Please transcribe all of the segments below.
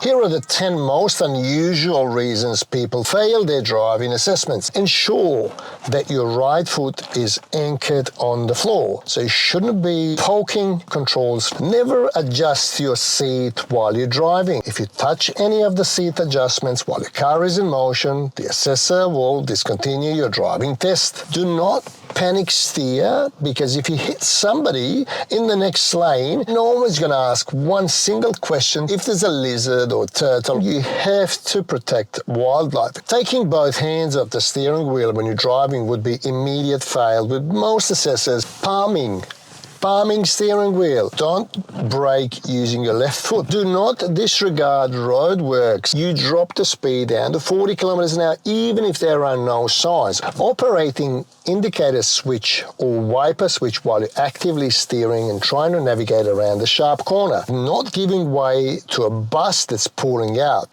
Here are the 10 most unusual reasons people fail their driving assessments. Ensure that your right foot is anchored on the floor. So you shouldn't be poking controls. Never adjust your seat while you're driving. If you touch any of the seat adjustments while your car is in motion, the assessor will discontinue your driving test. Do not panic steer, because if you hit somebody in the next lane, no one's going to ask one single question. If there's a lizard or turtle, you have to protect wildlife. Taking both hands off the steering wheel when you're driving would be immediate fail with most assessors. Palming steering wheel. Don't brake using your left foot. Do not disregard roadworks. You drop the speed down to 40 kilometers an hour even if there are no signs. Operating indicator switch or wiper switch while you're actively steering and trying to navigate around the sharp corner. Not giving way to a bus that's pulling out.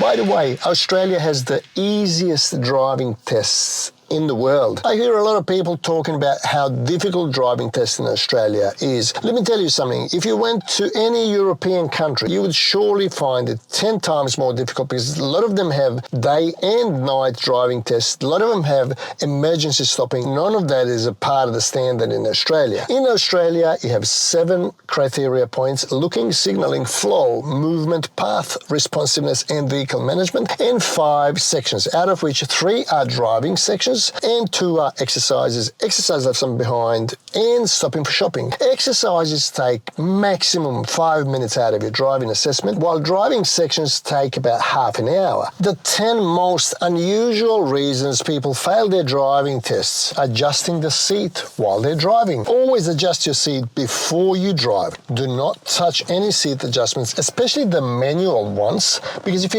By the way, Australia has the easiest driving tests in the world. I hear a lot of people talking about how difficult driving tests in Australia is. Let me tell you something. If you went to any European country, you would surely find it 10 times more difficult, because a lot of them have day and night driving tests. A lot of them have emergency stopping. None of that is a part of the standard in Australia. In Australia, you have 7 criteria points: looking, signaling, flow, movement, path, responsiveness, and vehicle management, and 5 sections, out of which 3 are driving sections and 2 are exercises. Exercises have some behind, and stopping for shopping. Exercises take maximum 5 minutes out of your driving assessment, while driving sections take about half an hour. The 10 most unusual reasons people fail their driving tests. Adjusting the seat while they're driving. Always adjust your seat before you drive. Do not touch any seat adjustments, especially the manual ones, because if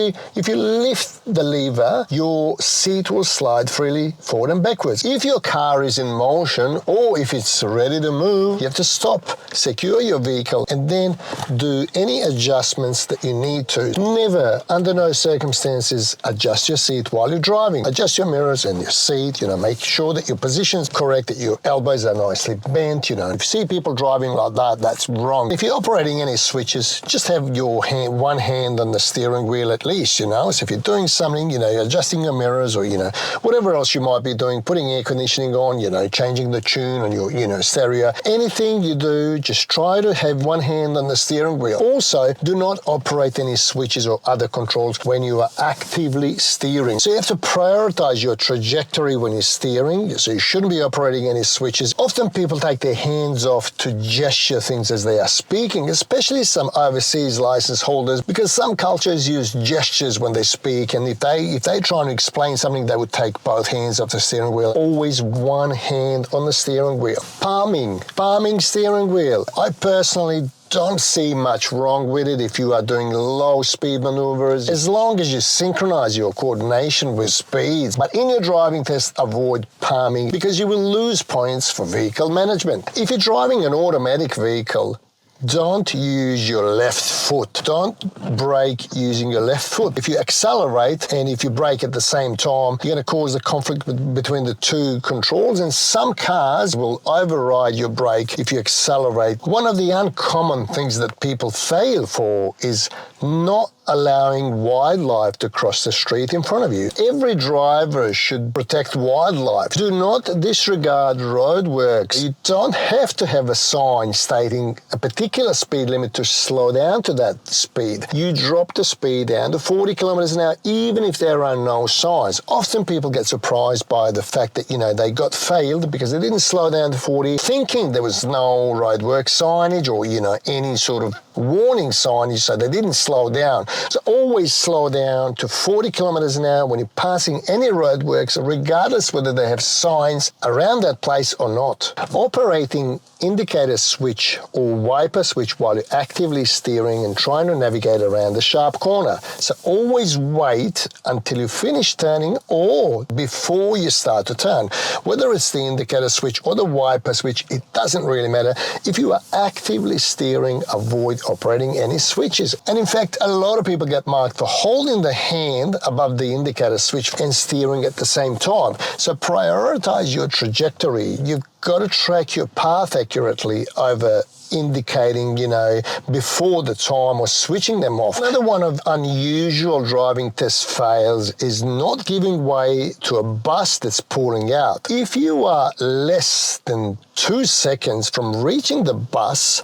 you lift the lever, your seat will slide freely forward and backwards. If your car is in motion or if it's ready to move, you have to stop, secure your vehicle, and then do any adjustments that you need to. Never, under no circumstances, adjust your seat while you're driving. Adjust your mirrors and your seat, make sure that your position's correct, that your elbows are nicely bent, If you see people driving like that, that's wrong. If you're operating any switches, just have your one hand on the steering wheel at least, So if you're doing something, adjusting your mirrors or, whatever else you might be doing, putting air conditioning on, changing the tune on your, stereo. Anything you do, just try to have one hand on the steering wheel. Also, do not operate any switches or other controls when you are actively steering. So you have to prioritize your trajectory when you're steering, so you shouldn't be operating any switches. Often people take their hands off to gesture things as they are speaking, especially some overseas license holders, because some cultures use gestures when they speak, and if they try to explain something, they would take both hands off the steering wheel. Always one hand on the steering wheel. Palming steering wheel. I personally don't see much wrong with it if you are doing low speed maneuvers, as long as you synchronize your coordination with speeds. But in your driving test, avoid palming, because you will lose points for vehicle management. If you're driving an automatic vehicle, don't use your left foot. Don't brake using your left foot. If you accelerate and if you brake at the same time, you're going to cause a conflict between the 2 controls, and some cars will override your brake if you accelerate. One of the uncommon things that people fail for is not allowing wildlife to cross the street in front of you. Every driver should protect wildlife. Do not disregard roadworks. You don't have to have a sign stating a particular speed limit to slow down to that speed. You drop the speed down to 40 kilometers an hour even if there are no signs. Often people get surprised by the fact that, they got failed because they didn't slow down to 40, thinking there was no roadwork signage or, any sort of warning signage, so they didn't slow down. So always slow down to 40 kilometers an hour when you're passing any roadworks, regardless whether they have signs around that place or not. Operating indicator switch or wiper switch while you're actively steering and trying to navigate around the sharp corner. So always wait until you finish turning or before you start to turn. Whether it's the indicator switch or the wiper switch, it doesn't really matter. If you are actively steering, avoid operating any switches. And in fact, a lot of people get marked for holding the hand above the indicator switch and steering at the same time. So prioritize your trajectory. You've got to track your path accurately over indicating, before the time or switching them off. Another one of unusual driving test fails is not giving way to a bus that's pulling out. If you are less than 2 seconds from reaching the bus,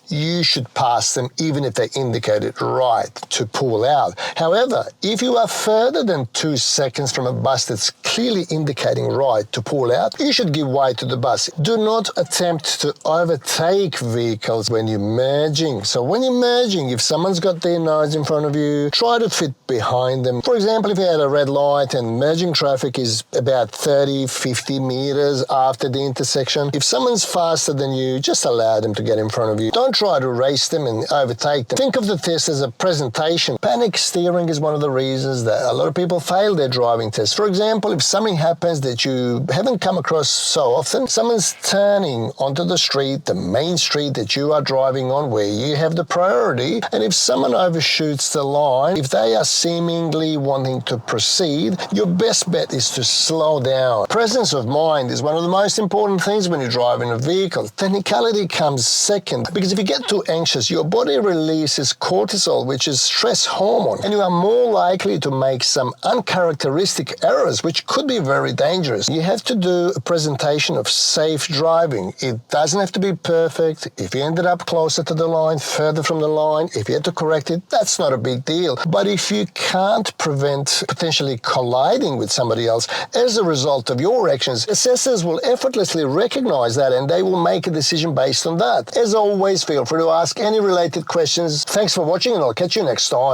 you should pass them even if they indicated right to pull out. However, if you are further than 2 seconds from a bus that's clearly indicating right to pull out, you should give way to the bus. Do not attempt to overtake vehicles when you're merging. So when you're merging, if someone's got their nose in front of you, try to fit behind them. For example, if you had a red light and merging traffic is about 30, 50 meters after the intersection, if someone's faster than you, just allow them to get in front of you. Don't try to race them and overtake them. Think of the test as a presentation. Panic steering is one of the reasons that a lot of people fail their driving test. For example, if something happens that you haven't come across so often, someone's turning onto the street, the main street that you are driving on where you have the priority, and if someone overshoots the line, if they are seemingly wanting to proceed, your best bet is to slow down. Presence of mind is one of the most important things when you're driving a vehicle. Technicality comes second, because if you get too anxious, your body releases cortisol, which is stress hormone, and you are more likely to make some uncharacteristic errors, which could be very dangerous. You have to do a presentation of safe driving. It doesn't have to be perfect. If you ended up closer to the line, further from the line, if you had to correct it, that's not a big deal. But if you can't prevent potentially colliding with somebody else as a result of your actions, assessors will effortlessly recognize that and they will make a decision based on that. As always, feel free to ask any related questions. Thanks for watching, and I'll catch you next time.